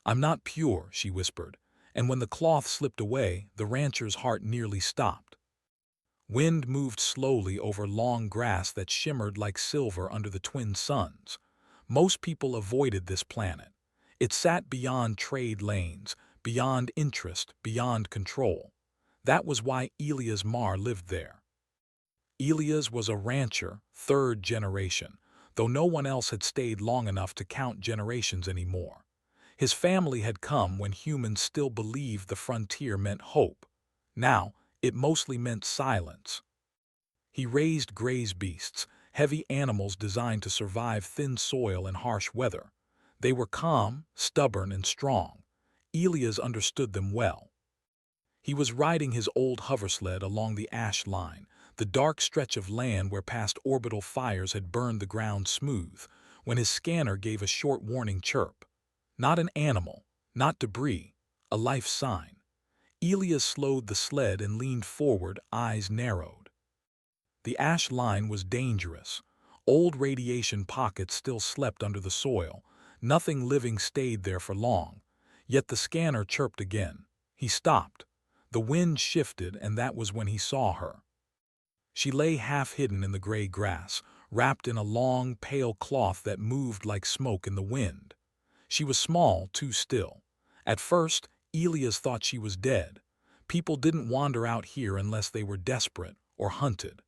I'm not pure, she whispered, and when the cloth slipped away, the rancher's heart nearly stopped. Wind moved slowly over long grass that shimmered like silver under the twin suns. Most people avoided this planet. It sat beyond trade lanes, beyond interest, beyond control. That was why Elias Mar lived there. Elias was a rancher, third generation, though no one else had stayed long enough to count generations anymore. His family had come when humans still believed the frontier meant hope. Now, it mostly meant silence. He raised graze beasts, heavy animals designed to survive thin soil and harsh weather. They were calm, stubborn, and strong. Elias understood them well. He was riding his old hoversled along the ash line, the dark stretch of land where past orbital fires had burned the ground smooth, when his scanner gave a short warning chirp. Not an animal, not debris, a life sign. Elias slowed the sled and leaned forward, eyes narrowed. The ash line was dangerous. Old radiation pockets still slept under the soil. Nothing living stayed there for long. Yet the scanner chirped again. He stopped. The wind shifted, and that was when he saw her. She lay half-hidden in the gray grass, wrapped in a long, pale cloth that moved like smoke in the wind. She was small, too still. At first, Elias thought she was dead. People didn't wander out here unless they were desperate or hunted.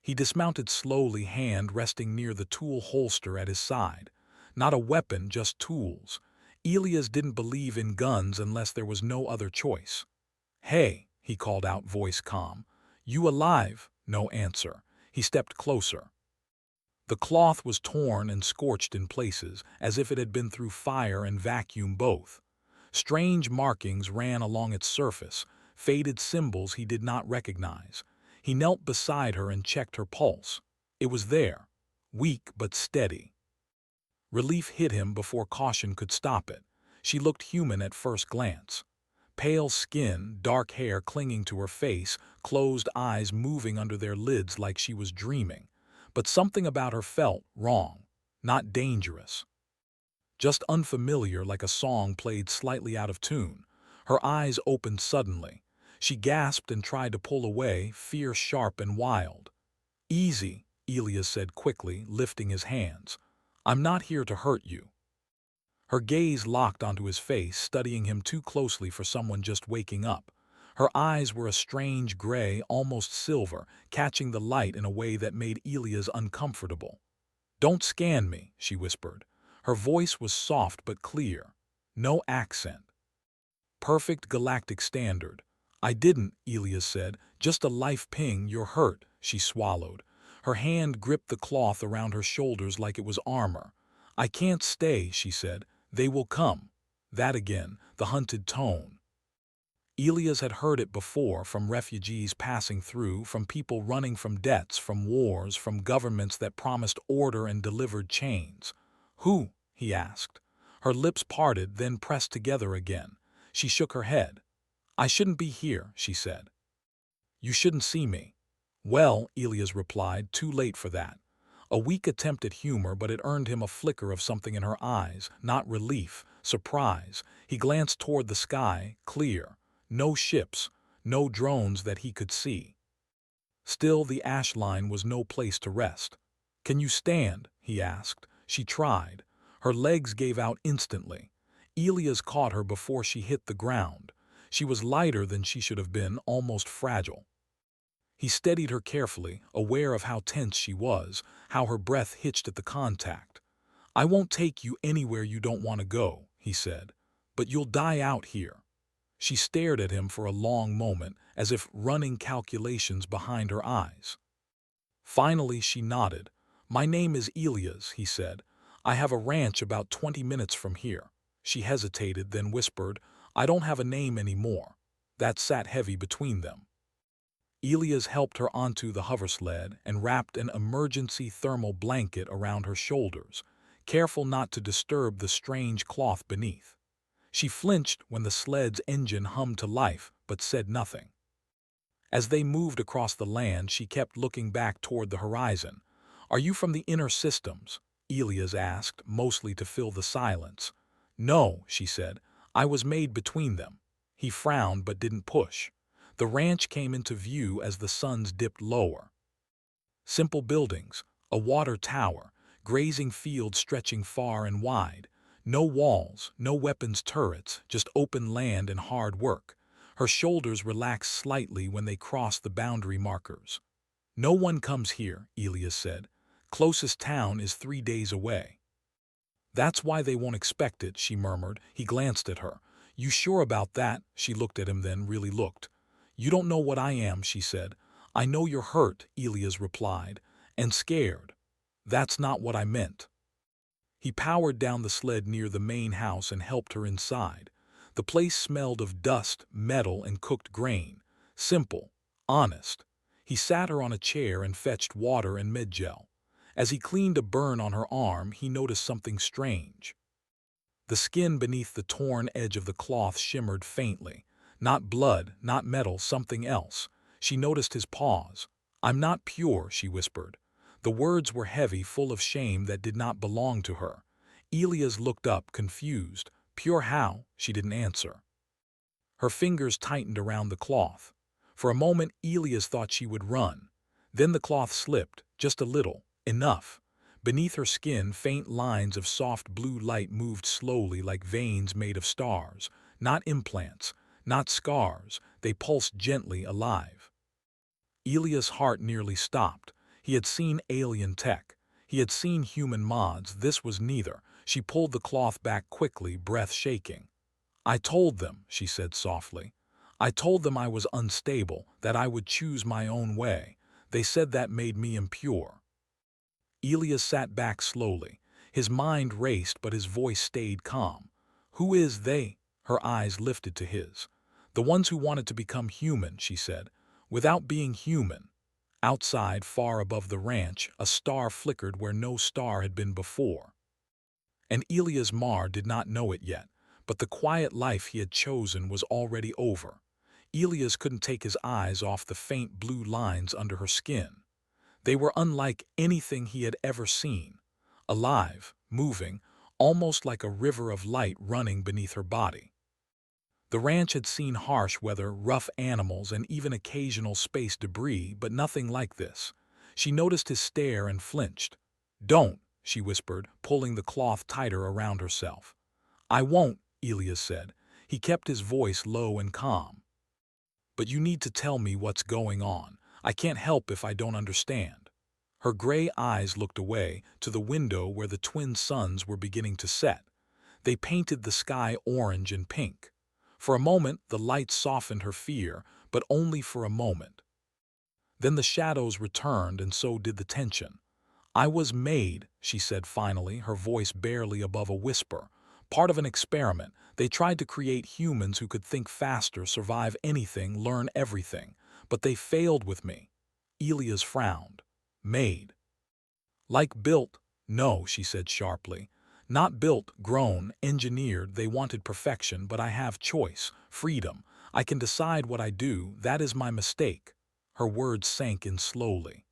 He dismounted slowly, hand resting near the tool holster at his side. Not a weapon, just tools. Elias didn't believe in guns unless there was no other choice. "Hey," he called out, voice calm. "You alive?" No answer. He stepped closer. The cloth was torn and scorched in places, as if it had been through fire and vacuum both. Strange markings ran along its surface, faded symbols he did not recognize. He knelt beside her and checked her pulse. It was there, weak but steady. Relief hit him before caution could stop it. She looked human at first glance. Pale skin, dark hair clinging to her face, closed eyes moving under their lids like she was dreaming. But something about her felt wrong, not dangerous. Just unfamiliar, like a song played slightly out of tune. Her eyes opened suddenly. She gasped and tried to pull away, fear sharp and wild. "Easy," Elias said quickly, lifting his hands. "I'm not here to hurt you." Her gaze locked onto his face, studying him too closely for someone just waking up. Her eyes were a strange gray, almost silver, catching the light in a way that made Elias uncomfortable. "Don't scan me," she whispered. Her voice was soft but clear. No accent. Perfect galactic standard. "I didn't," Elias said. "Just a life ping, you're hurt." She swallowed. Her hand gripped the cloth around her shoulders like it was armor. "I can't stay," she said. "They will come." That again, the hunted tone. Elias had heard it before, from refugees passing through, from people running from debts, from wars, from governments that promised order and delivered chains. "Who?" he asked. Her lips parted, then pressed together again. She shook her head. "I shouldn't be here," she said. "You shouldn't see me." "Well," Elias replied, too late for that. A weak attempt at humor, but it earned him a flicker of something in her eyes, not relief, surprise. He glanced toward the sky, clear. No ships, no drones that he could see. Still, the ash line was no place to rest. "Can you stand?" he asked. She tried. Her legs gave out instantly. Elias caught her before she hit the ground. She was lighter than she should have been, almost fragile. He steadied her carefully, aware of how tense she was, how her breath hitched at the contact. "I won't take you anywhere you don't want to go," he said. "But you'll die out here." She stared at him for a long moment, as if running calculations behind her eyes. Finally, she nodded. "My name is Elias," he said. "I have a ranch about 20 minutes from here." She hesitated, then whispered, "I don't have a name anymore." That sat heavy between them. Elias helped her onto the hoversled and wrapped an emergency thermal blanket around her shoulders, careful not to disturb the strange cloth beneath. She flinched when the sled's engine hummed to life, but said nothing. As they moved across the land, she kept looking back toward the horizon. "Are you from the inner systems?" Elias asked, mostly to fill the silence. No, she said. I was made between them. He frowned but didn't push. The ranch came into view as the suns dipped lower. Simple buildings, a water tower, grazing fields stretching far and wide. No walls, no weapons turrets, just open land and hard work. Her shoulders relaxed slightly when they crossed the boundary markers. No one comes here, Elias said. Closest town is 3 days away. That's why they won't expect it, she murmured. He glanced at her. You sure about that? She looked at him then really looked. You don't know what I am, she said. I know you're hurt, Elias replied, and scared. That's not what I meant. He powered down the sled near the main house and helped her inside. The place smelled of dust, metal, and cooked grain. Simple, honest. He sat her on a chair and fetched water and med-gel. As he cleaned a burn on her arm, he noticed something strange. The skin beneath the torn edge of the cloth shimmered faintly. Not blood, not metal, something else. She noticed his pause. I'm not pure, she whispered. The words were heavy, full of shame that did not belong to her. Elias looked up, confused. Pure how? She didn't answer. Her fingers tightened around the cloth. For a moment, Elias thought she would run. Then the cloth slipped, just a little. Enough. Beneath her skin, faint lines of soft blue light moved slowly like veins made of stars. Not implants, not scars. They pulsed gently, alive. Elias' heart nearly stopped. He had seen alien tech. He had seen human mods. This was neither. She pulled the cloth back quickly, breath shaking. I told them, she said softly. I told them I was unstable, that I would choose my own way. They said that made me impure. Elias sat back slowly. His mind raced, but his voice stayed calm. Who is they? Her eyes lifted to his. The ones who wanted to become human, she said, without being human. Outside, far above the ranch, a star flickered where no star had been before. And Elias Mar did not know it yet, but the quiet life he had chosen was already over. Elias couldn't take his eyes off the faint blue lines under her skin. They were unlike anything he had ever seen. Alive, moving, almost like a river of light running beneath her body. The ranch had seen harsh weather, rough animals, and even occasional space debris, but nothing like this. She noticed his stare and flinched. Don't, she whispered, pulling the cloth tighter around herself. I won't, Elias said. He kept his voice low and calm. But you need to tell me what's going on. I can't help if I don't understand. Her gray eyes looked away, to the window where the twin suns were beginning to set. They painted the sky orange and pink. For a moment, the light softened her fear, but only for a moment. Then the shadows returned, and so did the tension. I was made, she said finally, her voice barely above a whisper. Part of an experiment. They tried to create humans who could think faster, survive anything, learn everything. But they failed with me. Elias frowned. Made. Like built? No, she said sharply. Not built, grown, engineered. They wanted perfection, but I have choice, freedom. I can decide what I do. That is my mistake. Her words sank in slowly.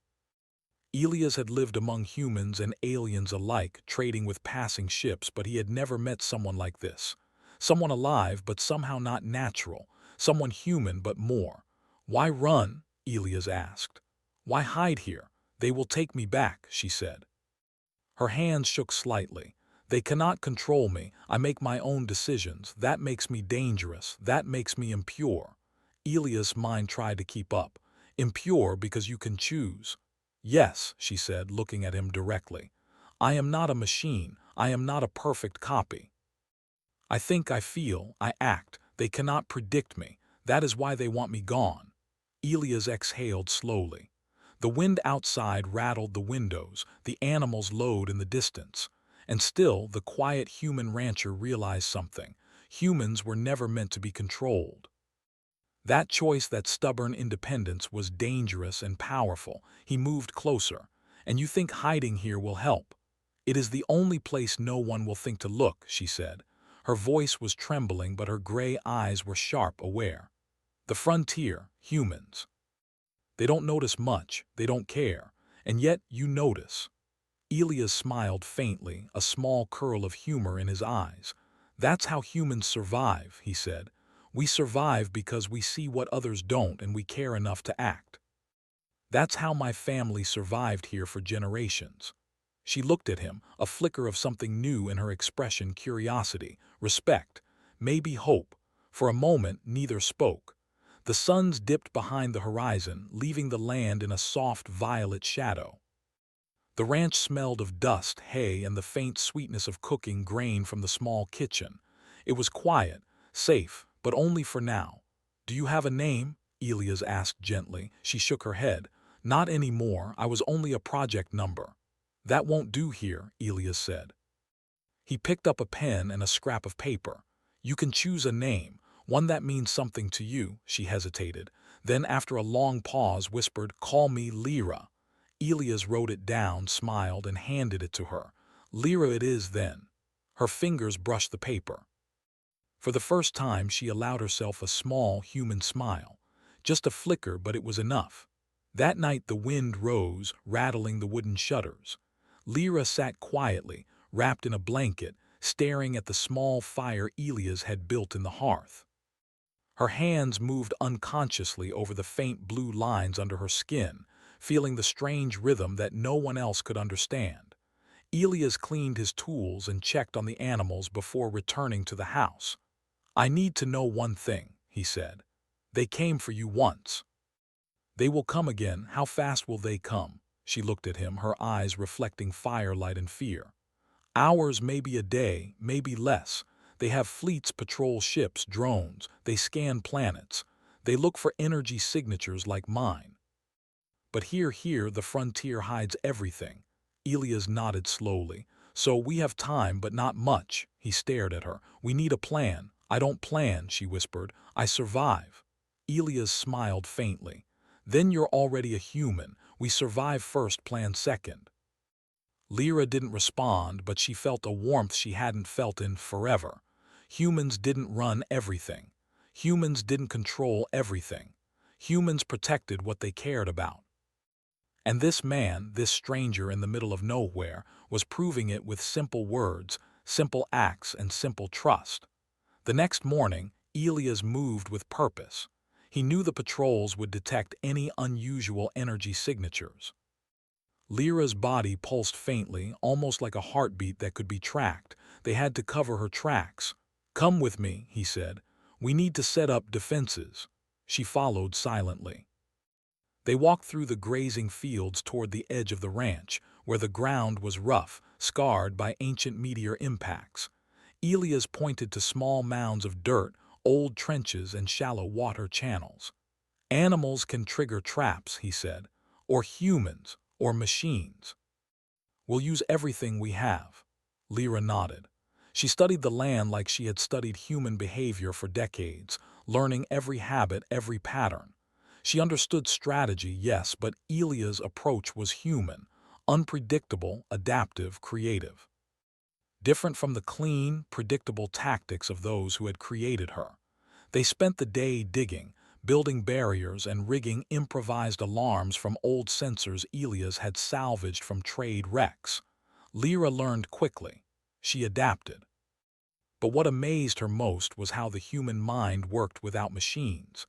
Elias had lived among humans and aliens alike, trading with passing ships, but he had never met someone like this. Someone alive, but somehow not natural. Someone human, but more. Why run? Elias asked. Why hide here? They will take me back, she said. Her hands shook slightly. They cannot control me. I make my own decisions. That makes me dangerous. That makes me impure. Elias' mind tried to keep up. Impure because you can choose. Yes, she said, looking at him directly. I am not a machine. I am not a perfect copy. I think, I feel, I act. They cannot predict me. That is why they want me gone. Elias exhaled slowly. The wind outside rattled the windows, the animals lowed in the distance. And still, the quiet human rancher realized something. Humans were never meant to be controlled. That choice, that stubborn independence, was dangerous and powerful. He moved closer. And you think hiding here will help? It is the only place no one will think to look, she said. Her voice was trembling, but her gray eyes were sharp, aware. The frontier, humans. They don't notice much, they don't care. And yet you notice. Elias smiled faintly, a small curl of humor in his eyes. That's how humans survive, he said. We survive because we see what others don't and we care enough to act. That's how my family survived here for generations. She looked at him, a flicker of something new in her expression: curiosity, respect, maybe hope. For a moment, neither spoke. The suns dipped behind the horizon, leaving the land in a soft violet shadow. The ranch smelled of dust, hay, and the faint sweetness of cooking grain from the small kitchen. It was quiet, safe, but only for now. "Do you have a name?" Elias asked gently. She shook her head. "Not anymore. I was only a project number." "That won't do here," Elias said. He picked up a pen and a scrap of paper. "You can choose a name, one that means something to you." She hesitated. Then, after a long pause, whispered, "Call me Lyra." Elias wrote it down, smiled, and handed it to her. "Lyra it is, then." Her fingers brushed the paper. For the first time, she allowed herself a small, human smile. Just a flicker, but it was enough. That night the wind rose, rattling the wooden shutters. Lyra sat quietly, wrapped in a blanket, staring at the small fire Elias had built in the hearth. Her hands moved unconsciously over the faint blue lines under her skin, feeling the strange rhythm that no one else could understand. Elias cleaned his tools and checked on the animals before returning to the house. "I need to know one thing," he said. "They came for you once. They will come again. How fast will they come?" She looked at him, her eyes reflecting firelight and fear. "Hours, maybe a day, maybe less. They have fleets, patrol ships, drones. They scan planets. They look for energy signatures like mine. But here, the frontier hides everything." Elias nodded slowly. "So we have time, but not much." He stared at her. "We need a plan." "I don't plan," she whispered. "I survive." Elias smiled faintly. "Then you're already a human. We survive first, plan second." Lyra didn't respond, but she felt a warmth she hadn't felt in forever. Humans didn't run everything. Humans didn't control everything. Humans protected what they cared about. And this man, this stranger in the middle of nowhere, was proving it with simple words, simple acts, and simple trust. The next morning, Elias moved with purpose. He knew the patrols would detect any unusual energy signatures. Lyra's body pulsed faintly, almost like a heartbeat that could be tracked. They had to cover her tracks. "Come with me," he said. "We need to set up defenses." She followed silently. They walked through the grazing fields toward the edge of the ranch, where the ground was rough, scarred by ancient meteor impacts. Elias pointed to small mounds of dirt, old trenches, and shallow water channels. "Animals can trigger traps," he said, "or humans, or machines. We'll use everything we have." Lyra nodded. She studied the land like she had studied human behavior for decades, learning every habit, every pattern. She understood strategy, yes, but Elia's approach was human, unpredictable, adaptive, creative. Different from the clean, predictable tactics of those who had created her. They spent the day digging, building barriers and rigging improvised alarms from old sensors Elias had salvaged from trade wrecks. Lyra learned quickly. She adapted. But what amazed her most was how the human mind worked without machines.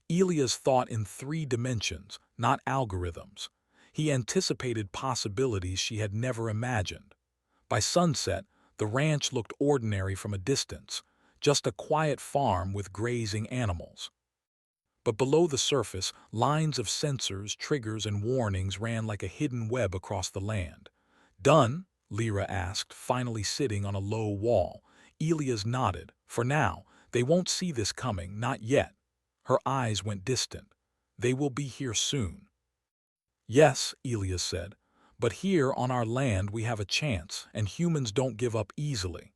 Elias thought in 3 dimensions, not algorithms. He anticipated possibilities she had never imagined. By sunset, the ranch looked ordinary from a distance, just a quiet farm with grazing animals. But below the surface, lines of sensors, triggers, and warnings ran like a hidden web across the land. "Done?" Lyra asked, finally sitting on a low wall. Elias nodded. "For now, they won't see this coming, not yet." Her eyes went distant. "They will be here soon." "Yes," Elias said, "but here on our land we have a chance, and humans don't give up easily."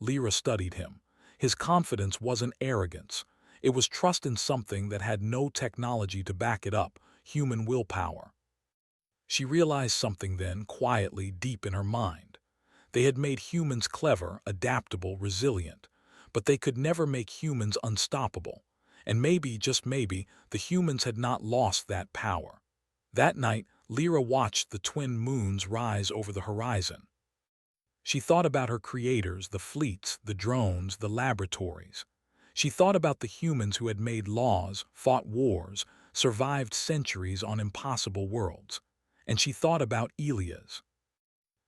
Lyra studied him. His confidence wasn't arrogance. It was trust in something that had no technology to back it up, human willpower. She realized something then, quietly, deep in her mind. They had made humans clever, adaptable, resilient, but they could never make humans unstoppable. And maybe, just maybe, the humans had not lost that power. That night, Lyra watched the twin moons rise over the horizon. She thought about her creators, the fleets, the drones, the laboratories. She thought about the humans who had made laws, fought wars, survived centuries on impossible worlds. And she thought about Elias.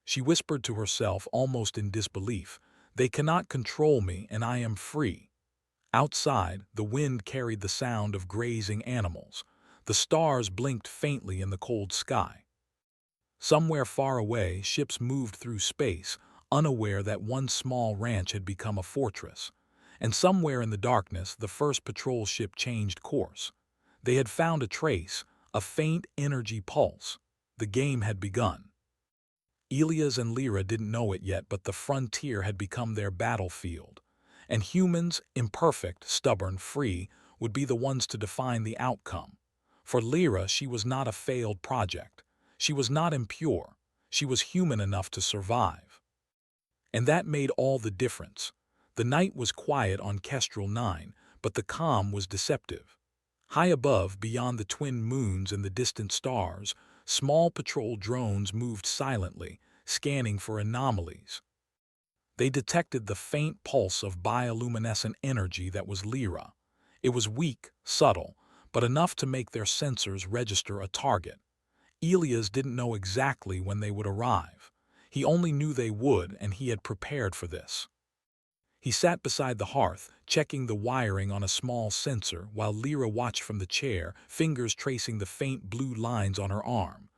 She whispered to herself, almost in disbelief, "They cannot control me, and I am free." Outside, the wind carried the sound of grazing animals. The stars blinked faintly in the cold sky. Somewhere far away, ships moved through space, unaware that one small ranch had become a fortress. And somewhere in the darkness, the first patrol ship changed course. They had found a trace, a faint energy pulse. The game had begun. Elias and Lyra didn't know it yet, but the frontier had become their battlefield. And humans, imperfect, stubborn, free, would be the ones to define the outcome. For Lyra, she was not a failed project. She was not impure. She was human enough to survive. And that made all the difference. The night was quiet on Kestrel 9, but the calm was deceptive. High above, beyond the twin moons and the distant stars, small patrol drones moved silently, scanning for anomalies. They detected the faint pulse of bioluminescent energy that was Lyra. It was weak, subtle, but enough to make their sensors register a target. Elias didn't know exactly when they would arrive. He only knew they would, and he had prepared for this. He sat beside the hearth, checking the wiring on a small sensor, while Lyra watched from the chair, fingers tracing the faint blue lines on her arm.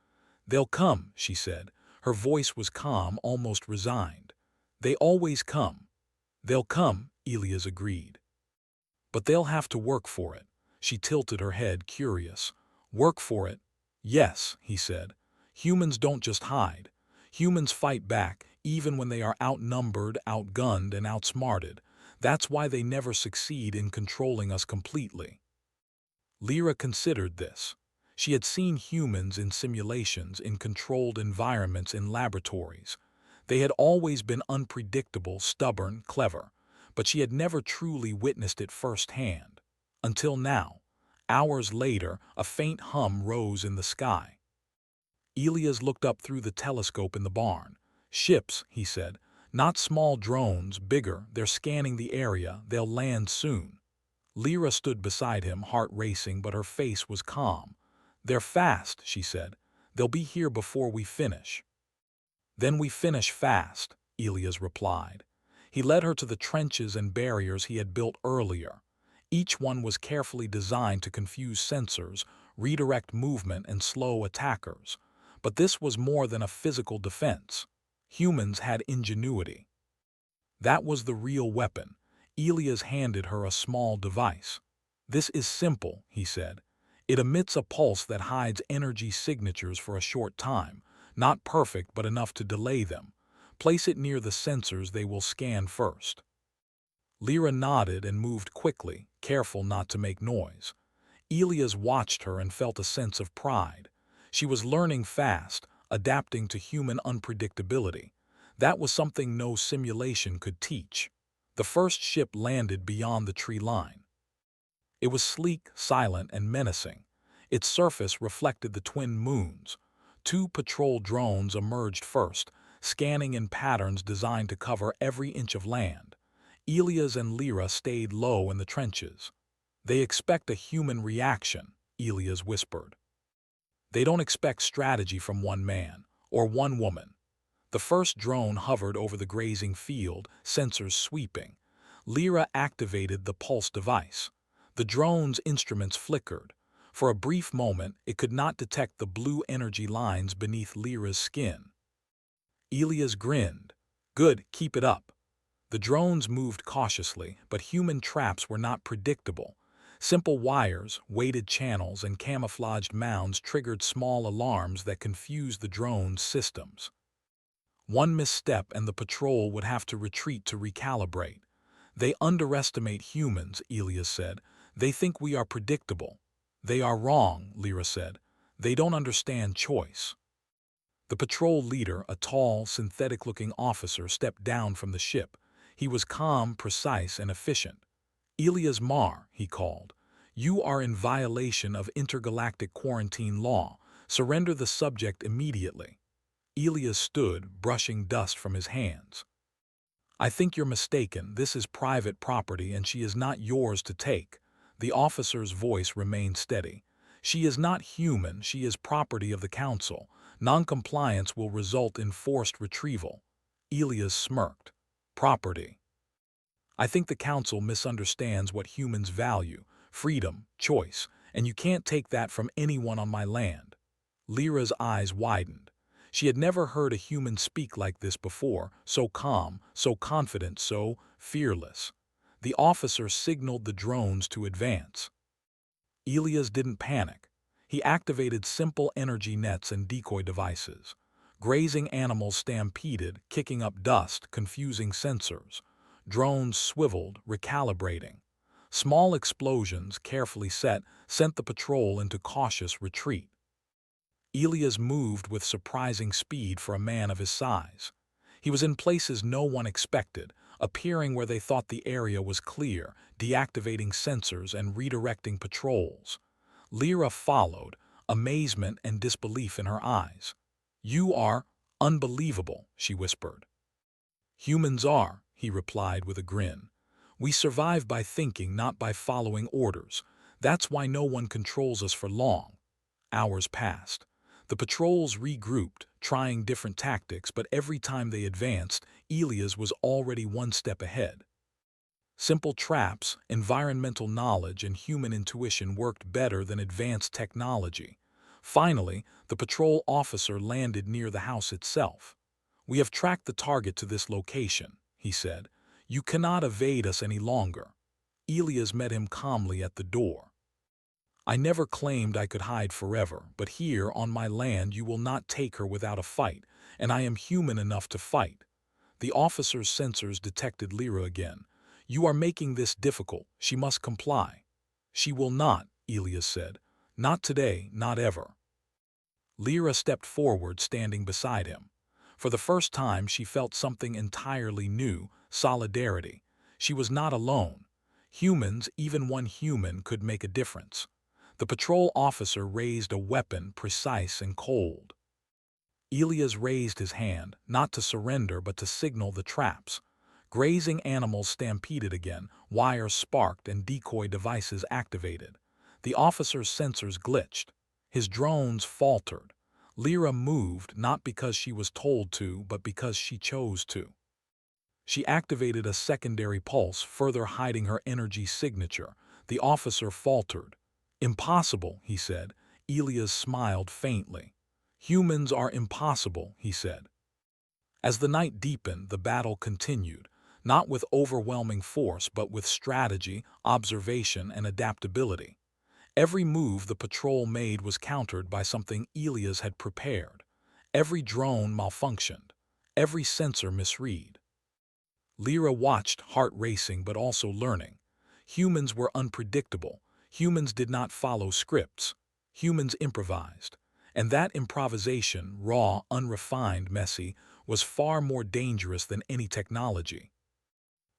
"They'll come," she said. Her voice was calm, almost resigned. "They always come." "They'll come," Elias agreed. "But they'll have to work for it." She tilted her head, curious. "Work for it?" "Yes," he said. "Humans don't just hide. Humans fight back, even when they are outnumbered, outgunned, and outsmarted. That's why they never succeed in controlling us completely." Lyra considered this. She had seen humans in simulations, in controlled environments, in laboratories. They had always been unpredictable, stubborn, clever, but she had never truly witnessed it firsthand. Until now. Hours later, a faint hum rose in the sky. Elias looked up through the telescope in the barn. "Ships," he said. "Not small drones, bigger. They're scanning the area. They'll land soon." Lyra stood beside him, heart racing, but her face was calm. "They're fast," she said. "They'll be here before we finish." "Then we finish fast," Elias replied. He led her to the trenches and barriers he had built earlier. Each one was carefully designed to confuse sensors, redirect movement, and slow attackers. But this was more than a physical defense. Humans had ingenuity. That was the real weapon. Elias handed her a small device. "This is simple," he said. "It emits a pulse that hides energy signatures for a short time, not perfect but enough to delay them. Place it near the sensors they will scan first." Lyra nodded and moved quickly, careful not to make noise. Elias watched her and felt a sense of pride. She was learning fast, adapting to human unpredictability. That was something no simulation could teach. The first ship landed beyond the tree line. It was sleek, silent, and menacing. Its surface reflected the twin moons. Two patrol drones emerged first, scanning in patterns designed to cover every inch of land. Elias and Lyra stayed low in the trenches. "They expect a human reaction," Elias whispered. "They don't expect strategy from one man, or one woman." The first drone hovered over the grazing field, sensors sweeping. Lyra activated the pulse device. The drone's instruments flickered. For a brief moment, it could not detect the blue energy lines beneath Lyra's skin. Elias grinned. "Good, keep it up." The drones moved cautiously, but human traps were not predictable. Simple wires, weighted channels, and camouflaged mounds triggered small alarms that confused the drone's systems. One misstep and the patrol would have to retreat to recalibrate. "They underestimate humans," Elias said. "They think we are predictable." "They are wrong," Lyra said. "They don't understand choice." The patrol leader, a tall, synthetic-looking officer, stepped down from the ship. He was calm, precise, and efficient. "Elias Mar," he called, "you are in violation of intergalactic quarantine law. Surrender the subject immediately." Elias stood, brushing dust from his hands. I think you're mistaken. This is private property and she is not yours to take. The officer's voice remained steady. She is not human, she is property of the council. Noncompliance will result in forced retrieval. Elias smirked. Property. I think the council misunderstands what humans value, freedom, choice, and you can't take that from anyone on my land. Lyra's eyes widened. She had never heard a human speak like this before, so calm, so confident, so fearless. The officer signaled the drones to advance. Elias didn't panic. He activated simple energy nets and decoy devices. Grazing animals stampeded, kicking up dust, confusing sensors. Drones swiveled, recalibrating. Small explosions, carefully set, sent the patrol into cautious retreat. Elias moved with surprising speed for a man of his size. He was in places no one expected, appearing where they thought the area was clear, deactivating sensors and redirecting patrols. Lyra followed, amazement and disbelief in her eyes. "You are unbelievable," she whispered. "Humans are," he replied with a grin. "We survive by thinking, not by following orders. That's why no one controls us for long." Hours passed. The patrols regrouped, trying different tactics, but every time they advanced, Elias was already one step ahead. Simple traps, environmental knowledge, and human intuition worked better than advanced technology. Finally, the patrol officer landed near the house itself. "We have tracked the target to this location," he said. "You cannot evade us any longer." Elias met him calmly at the door. "I never claimed I could hide forever, but here on my land you will not take her without a fight, and I am human enough to fight." The officer's sensors detected Lyra again. "You are making this difficult. She must comply." "She will not," Elias said. "Not today, not ever." Lyra stepped forward, standing beside him. For the first time she felt something entirely new, solidarity. She was not alone. Humans, even one human, could make a difference. The patrol officer raised a weapon, precise and cold. Elias raised his hand, not to surrender but to signal the traps. Grazing animals stampeded again, wires sparked and decoy devices activated. The officer's sensors glitched. His drones faltered. Lyra moved not because she was told to, but because she chose to. She activated a secondary pulse, further hiding her energy signature. The officer faltered. "Impossible," he said. Elias smiled faintly. "Humans are impossible," he said. As the night deepened, the battle continued, not with overwhelming force, but with strategy, observation, and adaptability. Every move the patrol made was countered by something Elias had prepared. Every drone malfunctioned. Every sensor misread. Lyra watched, heart racing but also learning. Humans were unpredictable. Humans did not follow scripts. Humans improvised. And that improvisation, raw, unrefined, messy, was far more dangerous than any technology.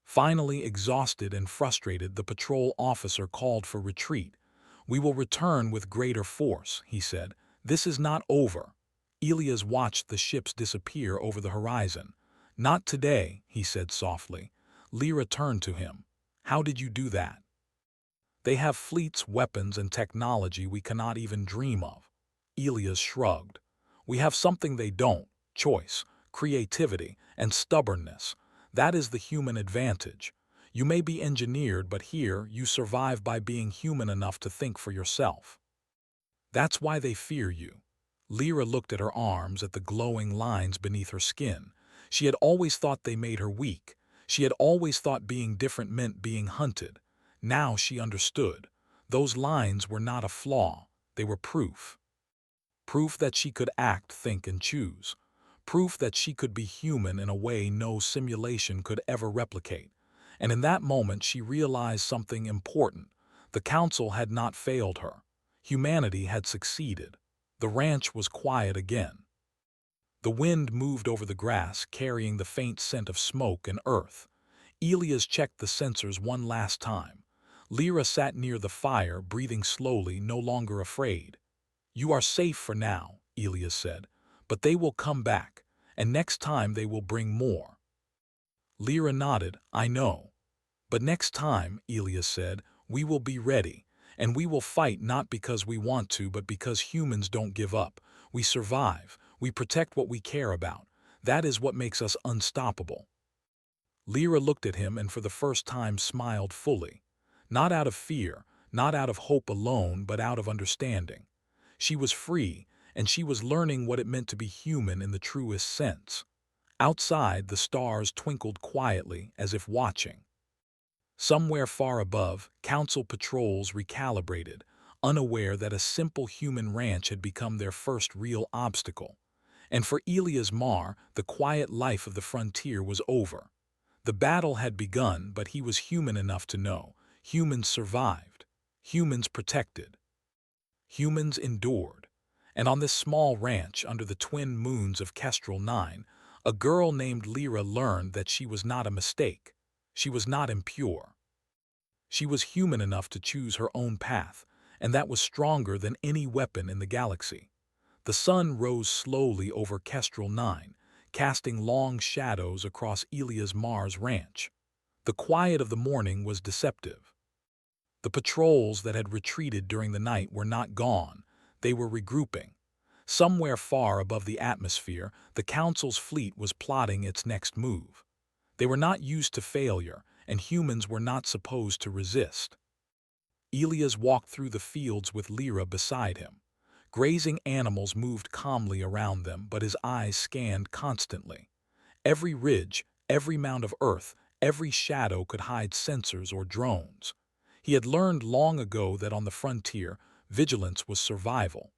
Finally, exhausted and frustrated, the patrol officer called for retreat. "We will return with greater force," he said. "This is not over." Elias watched the ships disappear over the horizon. "Not today," he said softly. Lyra turned to him. "How did you do that?" "They have fleets, weapons, and technology we cannot even dream of." Elias shrugged. "We have something they don't: choice, creativity, and stubbornness. That is the human advantage. You may be engineered, but here you survive by being human enough to think for yourself. That's why they fear you." Lyra looked at her arms, at the glowing lines beneath her skin. She had always thought they made her weak. She had always thought being different meant being hunted. Now she understood. Those lines were not a flaw. They were proof. Proof that she could act, think, and choose. Proof that she could be human in a way no simulation could ever replicate. And in that moment she realized something important. The council had not failed her. Humanity had succeeded. The ranch was quiet again. The wind moved over the grass, carrying the faint scent of smoke and earth. Elias checked the sensors one last time. Lyra sat near the fire, breathing slowly, no longer afraid. "You are safe for now," Elias said. But they will come back, and next time they will bring more. Lyra nodded. I know. But next time, Elias said, we will be ready, and we will fight not because we want to, but because humans don't give up. We survive. We protect what we care about. That is what makes us unstoppable. Lyra looked at him and for the first time smiled fully. Not out of fear, not out of hope alone, but out of understanding. She was free, and she was learning what it meant to be human in the truest sense. Outside, the stars twinkled quietly, as if watching. Somewhere far above, council patrols recalibrated, unaware that a simple human ranch had become their first real obstacle. And for Elias Mar, the quiet life of the frontier was over. The battle had begun, but he was human enough to know. Humans survived. Humans protected. Humans endured. And on this small ranch under the twin moons of Kestrel 9, a girl named Lyra learned that she was not a mistake. She was not impure. She was human enough to choose her own path, and that was stronger than any weapon in the galaxy. The sun rose slowly over Kestrel 9, casting long shadows across Elias Mar's ranch. The quiet of the morning was deceptive. The patrols that had retreated during the night were not gone. They were regrouping. Somewhere far above the atmosphere, the Council's fleet was plotting its next move. They were not used to failure, and humans were not supposed to resist. Elias walked through the fields with Lyra beside him. Grazing animals moved calmly around them, but his eyes scanned constantly. Every ridge, every mound of earth, every shadow could hide sensors or drones. He had learned long ago that on the frontier, vigilance was survival.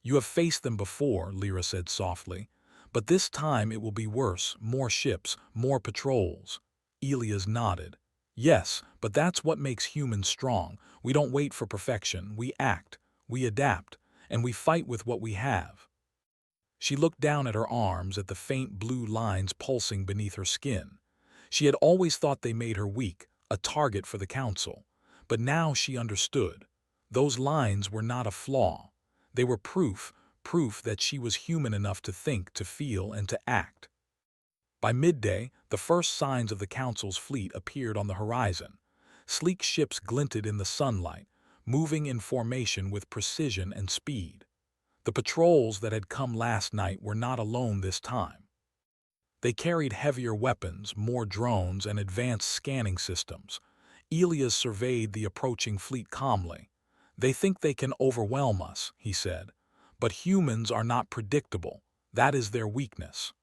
You have faced them before, Lyra said softly, but this time it will be worse, more ships, more patrols. Elias nodded. Yes, but that's what makes humans strong. We don't wait for perfection, we act, we adapt, and we fight with what we have. She looked down at her arms, at the faint blue lines pulsing beneath her skin. She had always thought they made her weak, a target for the Council. But now she understood. Those lines were not a flaw. They were proof that she was human enough to think, to feel, and to act. By midday, the first signs of the Council's fleet appeared on the horizon. Sleek ships glinted in the sunlight, moving in formation with precision and speed. The patrols that had come last night were not alone this time. They carried heavier weapons, more drones, and advanced scanning systems. Elias surveyed the approaching fleet calmly. They think they can overwhelm us, he said. But humans are not predictable. That is their weakness.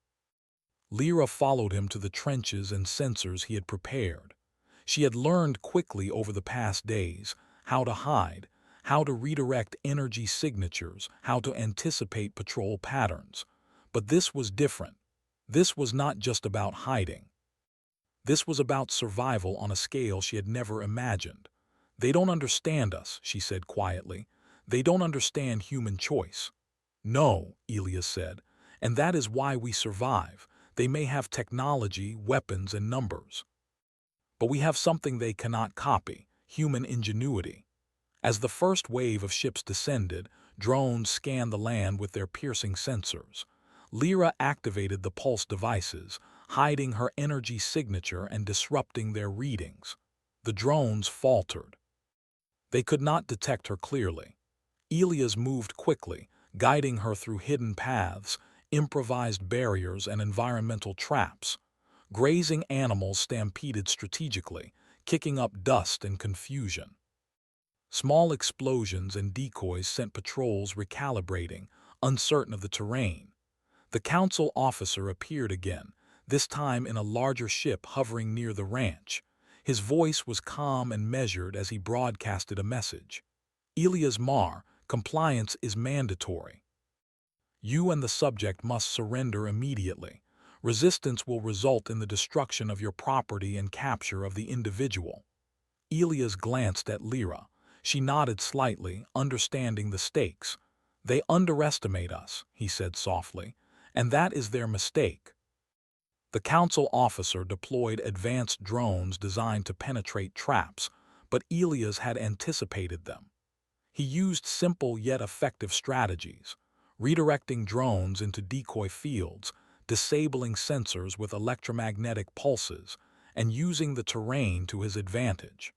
Lyra followed him to the trenches and sensors he had prepared. She had learned quickly over the past days how to hide, how to redirect energy signatures, how to anticipate patrol patterns. But this was different. This was not just about hiding. This was about survival on a scale she had never imagined. They don't understand us, she said quietly. They don't understand human choice. No, Elias said, and that is why we survive. They may have technology, weapons, and numbers. But we have something they cannot copy, human ingenuity. As the first wave of ships descended, drones scanned the land with their piercing sensors. Lyra activated the pulse devices, hiding her energy signature and disrupting their readings. The drones faltered. They could not detect her clearly. Elias moved quickly, guiding her through hidden paths, improvised barriers, and environmental traps. Grazing animals stampeded strategically, kicking up dust and confusion. Small explosions and decoys sent patrols recalibrating, uncertain of the terrain. The council officer appeared again, this time in a larger ship hovering near the ranch. His voice was calm and measured as he broadcasted a message. Elias Mar, compliance is mandatory. You and the subject must surrender immediately. Resistance will result in the destruction of your property and capture of the individual. Elias glanced at Lyra. She nodded slightly, understanding the stakes. They underestimate us, he said softly, and that is their mistake. The council officer deployed advanced drones designed to penetrate traps, but Elias had anticipated them. He used simple yet effective strategies. redirecting drones into decoy fields, disabling sensors with electromagnetic pulses, and using the terrain to his advantage.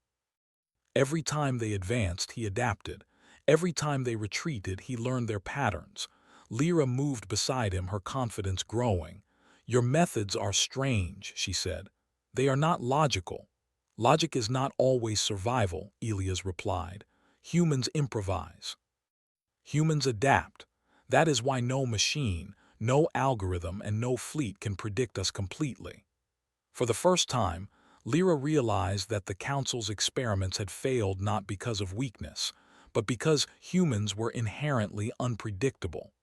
Every time they advanced, he adapted. Every time they retreated, he learned their patterns. Lyra moved beside him, her confidence growing. "Your methods are strange," she said. "They are not logical." "Logic is not always survival," Elias replied. "Humans improvise. Humans adapt. That is why no machine, no algorithm, and no fleet can predict us completely." For the first time, Lyra realized that the Council's experiments had failed not because of weakness, but because humans were inherently unpredictable.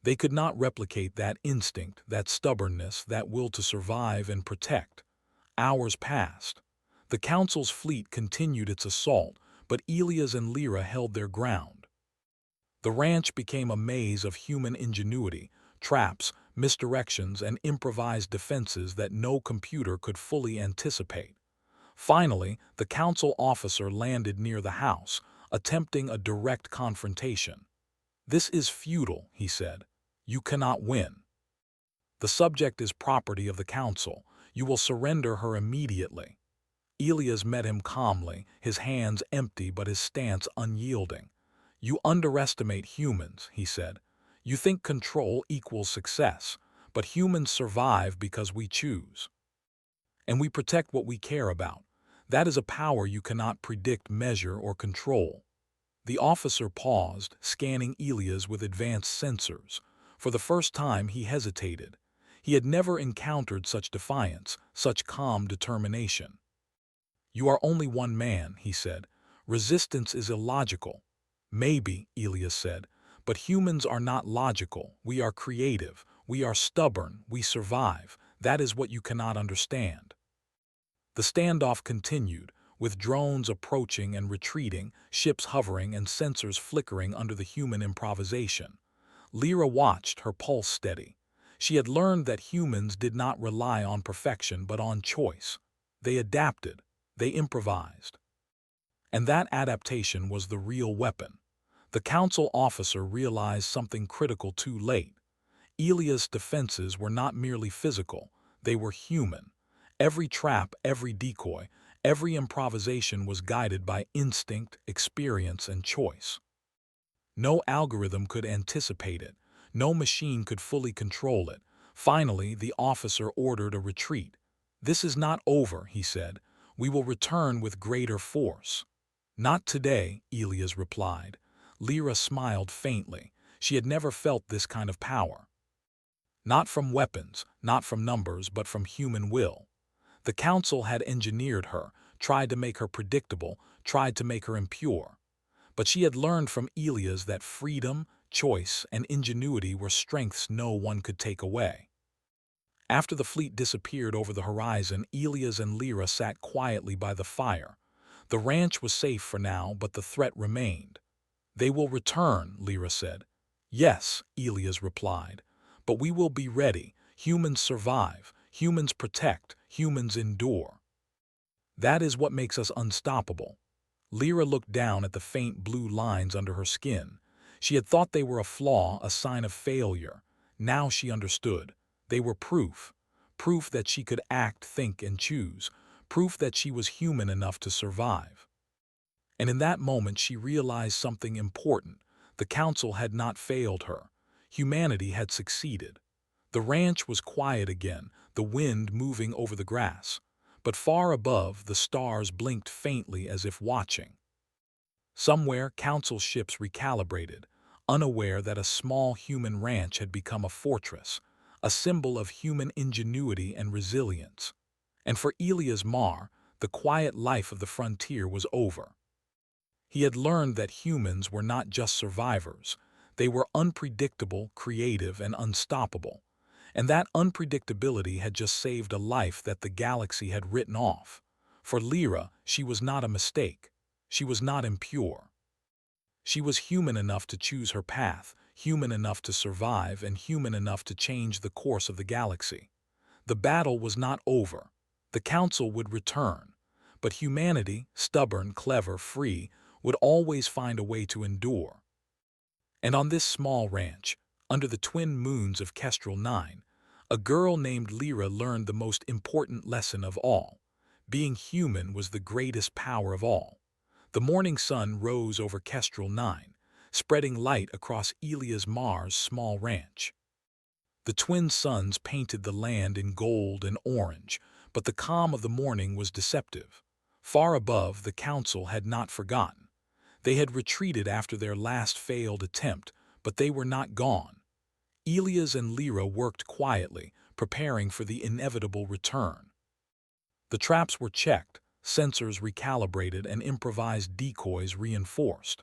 They could not replicate that instinct, that stubbornness, that will to survive and protect. Hours passed. The Council's fleet continued its assault, but Elias and Lyra held their ground. The ranch became a maze of human ingenuity, traps, misdirections, and improvised defenses that no computer could fully anticipate. Finally, the council officer landed near the house, attempting a direct confrontation. "This is futile," he said. "You cannot win. The subject is property of the council. You will surrender her immediately." Elias met him calmly, his hands empty but his stance unyielding. "You underestimate humans," he said. "You think control equals success, but humans survive because we choose. And we protect what we care about. That is a power you cannot predict, measure, or control." The officer paused, scanning Elias with advanced sensors. For the first time he hesitated. He had never encountered such defiance, such calm determination. "You are only one man," he said. "Resistance is illogical." "Maybe," Elias said, "but humans are not logical. We are creative. We are stubborn. We survive. That is what you cannot understand." The standoff continued, with drones approaching and retreating, ships hovering, and sensors flickering under the human improvisation. Lyra watched, her pulse steady. She had learned that humans did not rely on perfection but on choice. They adapted. They improvised. And that adaptation was the real weapon. The council officer realized something critical too late. Elias' defenses were not merely physical, they were human. Every trap, every decoy, every improvisation was guided by instinct, experience, and choice. No algorithm could anticipate it. No machine could fully control it. Finally, the officer ordered a retreat. "This is not over," he said. "We will return with greater force." "Not today," Elias replied. Lyra smiled faintly. She had never felt this kind of power. Not from weapons, not from numbers, but from human will. The council had engineered her, tried to make her predictable, tried to make her impure. But she had learned from Elias that freedom, choice, and ingenuity were strengths no one could take away. After the fleet disappeared over the horizon, Elias and Lyra sat quietly by the fire. The ranch was safe for now, but the threat remained. "They will return," Lyra said. "Yes," Elias replied. "But we will be ready. Humans survive. Humans protect. Humans endure. That is what makes us unstoppable." Lyra looked down at the faint blue lines under her skin. She had thought they were a flaw, a sign of failure. Now she understood. They were proof. Proof that she could act, think, and choose. Proof that she was human enough to survive. And in that moment she realized something important. The council had not failed her. Humanity had succeeded. The ranch was quiet again, the wind moving over the grass. But far above, the stars blinked faintly as if watching. Somewhere, council ships recalibrated, unaware that a small human ranch had become a fortress, a symbol of human ingenuity and resilience. And for Elias Marr, the quiet life of the frontier was over. He had learned that humans were not just survivors. They were unpredictable, creative, and unstoppable. And that unpredictability had just saved a life that the galaxy had written off. For Lyra, she was not a mistake. She was not impure. She was human enough to choose her path, human enough to survive, and human enough to change the course of the galaxy. The battle was not over. The council would return. But humanity, stubborn, clever, free, would always find a way to endure. And on this small ranch, under the twin moons of Kestrel 9, a girl named Lyra learned the most important lesson of all. Being human was the greatest power of all. The morning sun rose over Kestrel 9, spreading light across Elia's Mars' small ranch. The twin suns painted the land in gold and orange, but the calm of the morning was deceptive. Far above, the council had not forgotten. They had retreated after their last failed attempt, but they were not gone. Elias and Lyra worked quietly, preparing for the inevitable return. The traps were checked, sensors recalibrated, and improvised decoys reinforced.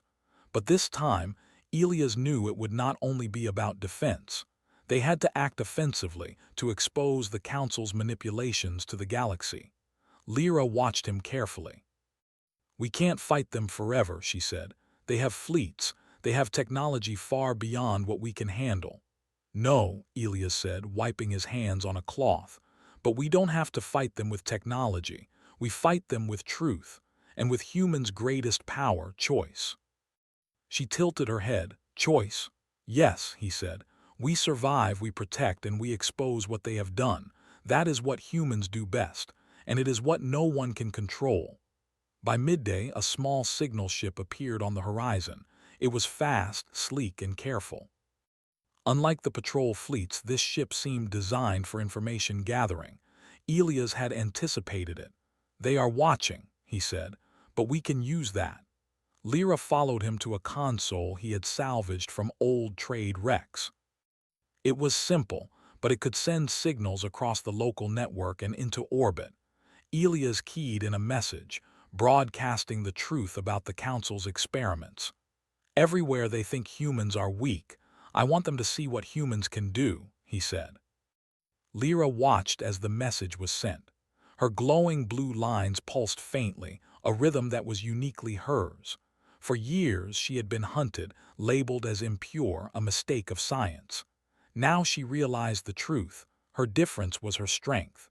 But this time, Elias knew it would not only be about defense. They had to act offensively to expose the Council's manipulations to the galaxy. Lyra watched him carefully. "We can't fight them forever," she said. "They have fleets. They have technology far beyond what we can handle." "No," Elias said, wiping his hands on a cloth. "But we don't have to fight them with technology. We fight them with truth, and with humans' greatest power, choice." She tilted her head. "Choice?" "Yes," he said. "We survive, we protect, and we expose what they have done. That is what humans do best, and it is what no one can control." By midday, a small signal ship appeared on the horizon. It was fast, sleek, and careful. Unlike the patrol fleets, this ship seemed designed for information gathering. Elias had anticipated it. "They are watching," he said, "but we can use that." Lyra followed him to a console he had salvaged from old trade wrecks. It was simple, but it could send signals across the local network and into orbit. Elias keyed in a message, broadcasting the truth about the Council's experiments. "Everywhere they think humans are weak, I want them to see what humans can do," he said. Lyra watched as the message was sent. Her glowing blue lines pulsed faintly, a rhythm that was uniquely hers. For years she had been hunted, labeled as impure, a mistake of science. Now she realized the truth. Her difference was her strength.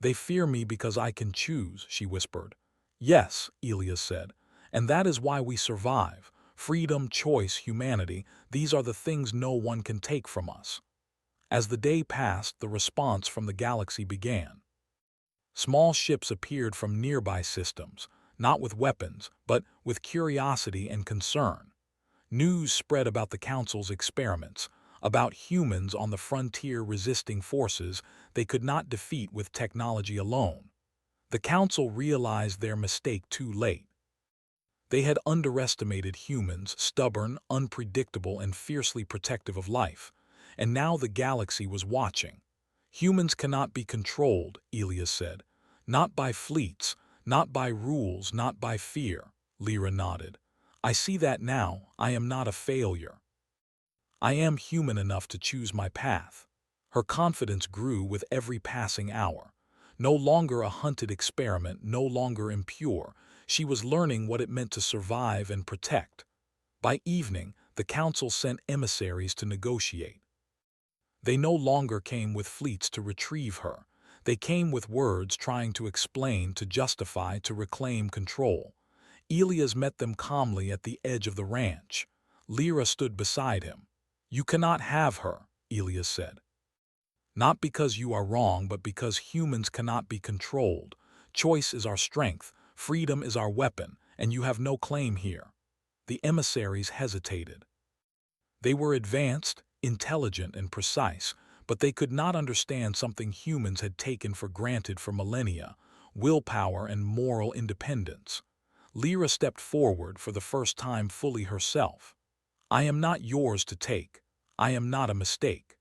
"They fear me because I can choose," she whispered. "Yes," Elias said, "and that is why we survive. Freedom, choice, humanity, these are the things no one can take from us." As the day passed, the response from the galaxy began. Small ships appeared from nearby systems, not with weapons, but with curiosity and concern. News spread about the Council's experiments, about humans on the frontier resisting forces they could not defeat with technology alone. The Council realized their mistake too late. They had underestimated humans, stubborn, unpredictable, and fiercely protective of life. And now the galaxy was watching. "Humans cannot be controlled," Elias said. "Not by fleets, not by rules, not by fear." Lyra nodded. "I see that now. I am not a failure. I am human enough to choose my path." Her confidence grew with every passing hour. No longer a hunted experiment, no longer impure. She was learning what it meant to survive and protect. By evening, the Council sent emissaries to negotiate. They no longer came with fleets to retrieve her. They came with words, trying to explain, to justify, to reclaim control. Elias met them calmly at the edge of the ranch. Lyra stood beside him. "You cannot have her," Elias said. "Not because you are wrong, but because humans cannot be controlled. Choice is our strength, freedom is our weapon, and you have no claim here." The emissaries hesitated. They were advanced, intelligent, and precise, but they could not understand something humans had taken for granted for millennia: willpower and moral independence. Lyra stepped forward, for the first time fully herself. "I am not yours to take. I am not a mistake.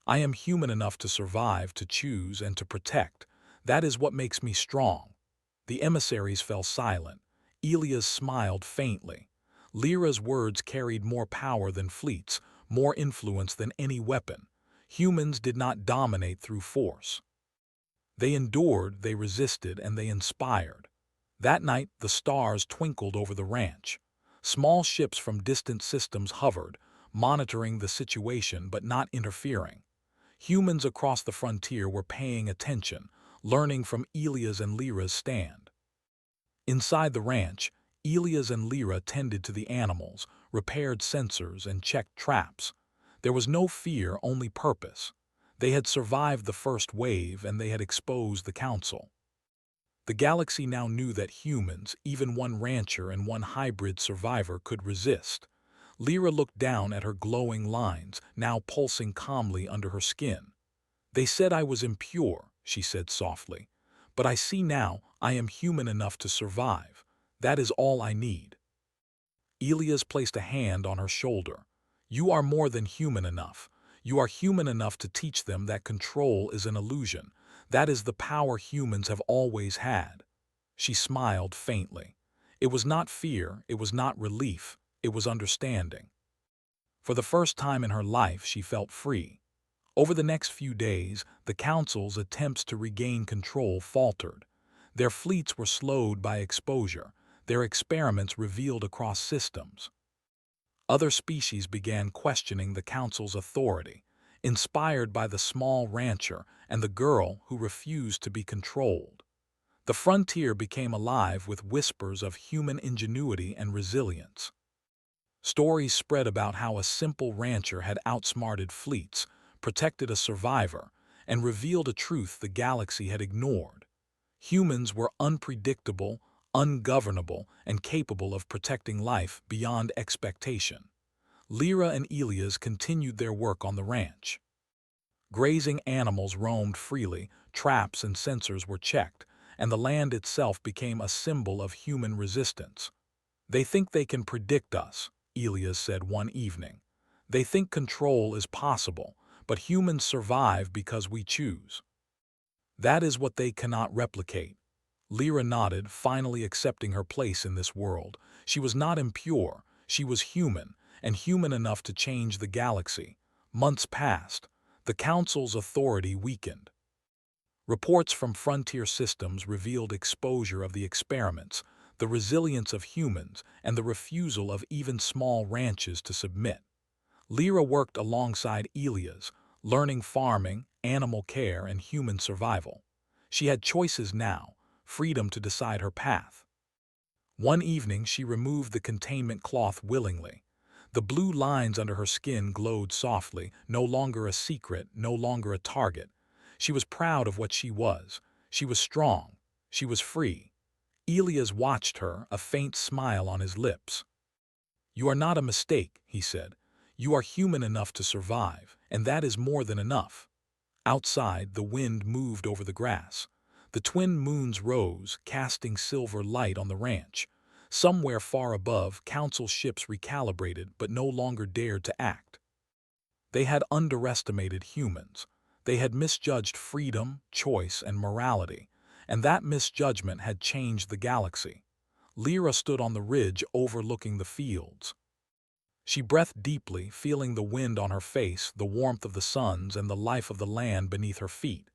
I am human enough to survive, to choose, and to protect. That is what makes me strong." The emissaries fell silent. Elias smiled faintly. Lyra's words carried more power than fleets, more influence than any weapon. Humans did not dominate through force. They endured, they resisted, and they inspired. That night, the stars twinkled over the ranch. Small ships from distant systems hovered, monitoring the situation but not interfering. Humans across the frontier were paying attention, learning from Elias and Lyra's stand. Inside the ranch, Elias and Lyra tended to the animals, repaired sensors, and checked traps. There was no fear, only purpose. They had survived the first wave, and they had exposed the council. The galaxy now knew that humans, even one rancher and one hybrid survivor, could resist. Lyra looked down at her glowing lines, now pulsing calmly under her skin. "They said I was impure," she said softly. "But I see now I am human enough to survive. That is all I need." Elias placed a hand on her shoulder. "You are more than human enough. You are human enough to teach them that control is an illusion. That is the power humans have always had." She smiled faintly. It was not fear, it was not relief, it was understanding. For the first time in her life, she felt free. Over the next few days, the Council's attempts to regain control faltered. Their fleets were slowed by exposure, their experiments revealed across systems. Other species began questioning the Council's authority, inspired by the small rancher and the girl who refused to be controlled. The frontier became alive with whispers of human ingenuity and resilience. Stories spread about how a simple rancher had outsmarted fleets, protected a survivor, and revealed a truth the galaxy had ignored. Humans were unpredictable, ungovernable, and capable of protecting life beyond expectation. Lyra and Elias continued their work on the ranch. Grazing animals roamed freely, traps and sensors were checked, and the land itself became a symbol of human resistance. "They think they can predict us," Elias said one evening. "They think control is possible, but humans survive because we choose. That is what they cannot replicate." Lyra nodded, finally accepting her place in this world. She was not impure, she was human, and human enough to change the galaxy. Months passed. The Council's authority weakened. Reports from frontier systems revealed exposure of the experiments, the resilience of humans, and the refusal of even small ranches to submit. Lyra worked alongside Elias, learning farming, animal care, and human survival. She had choices now, freedom to decide her path. One evening she removed the containment cloth willingly. The blue lines under her skin glowed softly, no longer a secret, no longer a target. She was proud of what she was. She was strong. She was free. Elias watched her, a faint smile on his lips. "You are not a mistake," he said. "You are human enough to survive, and that is more than enough." Outside, the wind moved over the grass. The twin moons rose, casting silver light on the ranch. Somewhere far above, council ships recalibrated but no longer dared to act. They had underestimated humans. They had misjudged freedom, choice, and morality, and that misjudgment had changed the galaxy. Lyra stood on the ridge overlooking the fields. She breathed deeply, feeling the wind on her face, the warmth of the suns, and the life of the land beneath her feet.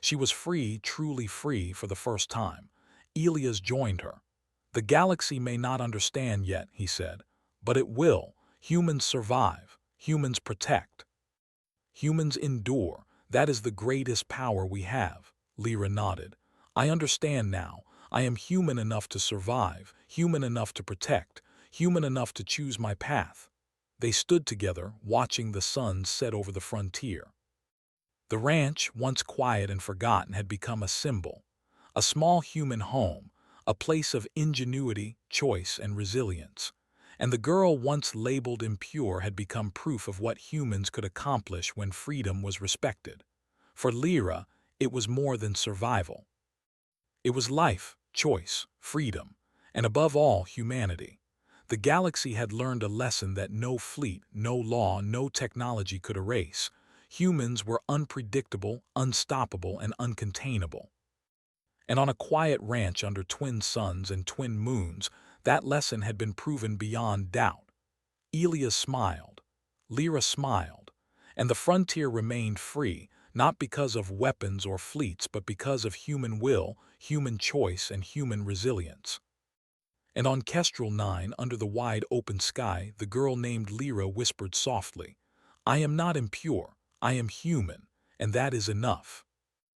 She was free, truly free, for the first time. Elias joined her. "The galaxy may not understand yet," he said, "but it will. Humans survive. Humans protect. Humans endure. That is the greatest power we have." Lyra nodded. "I understand now. I am human enough to survive, human enough to protect, human enough to choose my path." They stood together, watching the sun set over the frontier. The ranch, once quiet and forgotten, had become a symbol. A small human home, a place of ingenuity, choice, and resilience. And the girl once labeled impure had become proof of what humans could accomplish when freedom was respected. For Lyra, it was more than survival. It was life, choice, freedom, and above all, humanity. The galaxy had learned a lesson that no fleet, no law, no technology could erase. Humans were unpredictable, unstoppable, and uncontainable. And on a quiet ranch under twin suns and twin moons, that lesson had been proven beyond doubt. Elias smiled. Lyra smiled. And the frontier remained free, not because of weapons or fleets, but because of human will, human choice, and human resilience. And on Kestrel 9, under the wide open sky, the girl named Lyra whispered softly, "I am not impure, I am human, and that is enough."